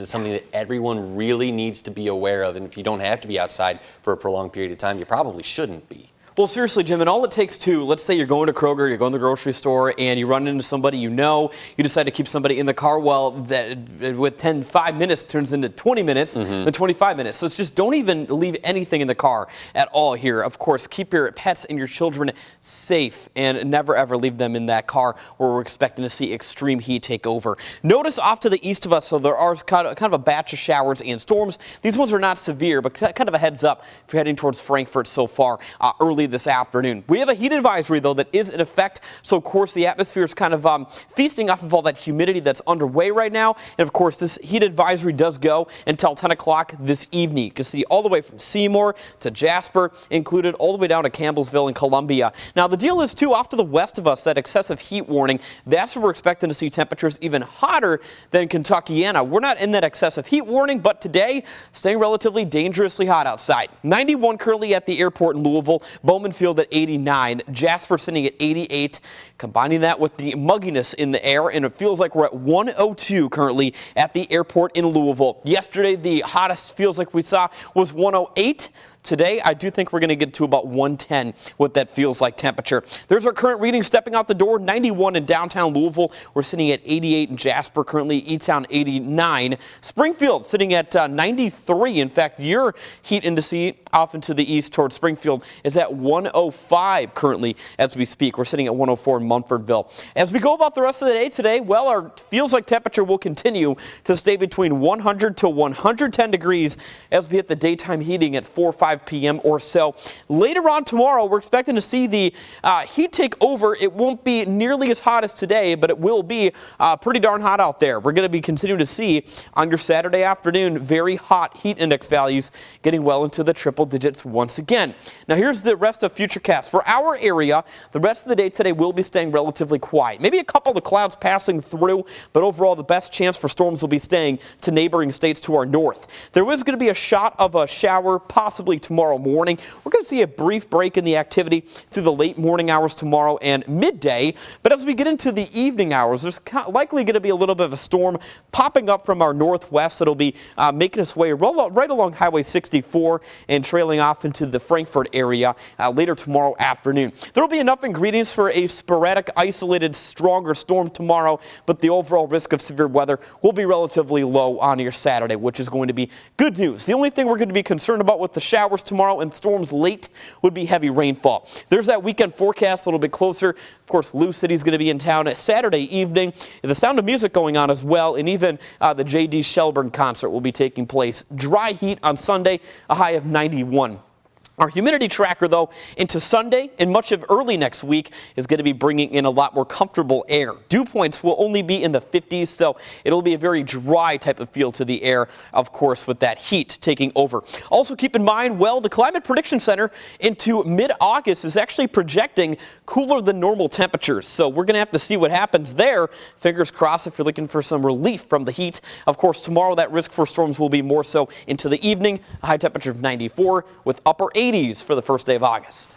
It's something that everyone really needs to be aware of, and if you don't have to be outside for a prolonged period of time, you probably shouldn't be. Well, seriously, Jim, and all it takes to, let's say you're going to Kroger, you're going to the grocery store, and you run into somebody you decide to keep somebody in the car, well, that with 5 minutes turns into 20 minutes, then 25 minutes. So it's just don't even leave anything in the car at all here. Of course, keep your pets and your children safe and never, ever leave them in that car where we're expecting to see extreme heat take over. Notice off to the east of us, so there are kind of a batch of showers and storms. These ones are not severe, but kind of a heads up if you're heading towards Frankfort so far early this afternoon. We have a heat advisory, though, that is in effect. So, of course, the atmosphere is kind of feasting off of all that humidity that's underway right now. And, of course, this heat advisory does go until 10 o'clock this evening. You can see all the way from Seymour to Jasper, included all the way down to Campbellsville and Columbia. Now, the deal is, too, off to the west of us, that excessive heat warning, that's where we're expecting to see temperatures even hotter than Kentuckiana. We're not in that excessive heat warning, but today, staying relatively dangerously hot outside. 91 currently at the airport in Louisville. Bowman Field at 89, Jasper sitting at 88, combining that with the mugginess in the air, and it feels like we're at 102 currently at the airport in Louisville. Yesterday, the hottest feels like we saw was 108. Today, I do think we're going to get to about 110 what that feels like temperature. There's our current reading stepping out the door, 91 in downtown Louisville. We're sitting at 88 in Jasper, currently E-Town 89. Springfield sitting at 93. In fact, your heat index off into the east towards Springfield is at 105 currently as we speak. We're sitting at 104 in Munfordville. As we go about the rest of the day today, well, our feels like temperature will continue to stay between 100 to 110 degrees as we hit the daytime heating at 4 or 5 p.m. or so. Later on tomorrow, we're expecting to see the heat take over. It won't be nearly as hot as today, but it will be pretty darn hot out there. We're going to be continuing to see on your Saturday afternoon very hot heat index values getting well into the triple digits once again. Now here's the rest of Futurecast. For our area, the rest of the day today will be staying relatively quiet. Maybe a couple of clouds passing through, but overall the best chance for storms will be staying to neighboring states to our north. There is going to be a shot of a shower possibly tomorrow morning. We're going to see a brief break in the activity through the late morning hours tomorrow and midday. But as we get into the evening hours, there's likely going to be a little bit of a storm popping up from our northwest that'll be making its way right along Highway 64 and trailing off into the Frankfort area later tomorrow afternoon. There will be enough ingredients for a sporadic, isolated, stronger storm tomorrow, but the overall risk of severe weather will be relatively low on your Saturday, which is going to be good news. The only thing we're going to be concerned about with the showers tomorrow and storms late would be heavy rainfall. There's that weekend forecast a little bit closer. Of course, Lou City's going to be in town at Saturday evening. The Sound of Music going on as well, and even the J.D. Shelburne concert will be taking place. Dry heat on Sunday, a high of 91. Our humidity tracker, though, into Sunday and much of early next week is going to be bringing in a lot more comfortable air. Dew points will only be in the 50s, so it'll be a very dry type of feel to the air, of course, with that heat taking over. Also keep in mind, well, the Climate Prediction Center into mid-August is actually projecting cooler than normal temperatures, so we're going to have to see what happens there. Fingers crossed if you're looking for some relief from the heat. Of course, tomorrow that risk for storms will be more so into the evening, a high temperature of 94 with upper 80s for the first day of August.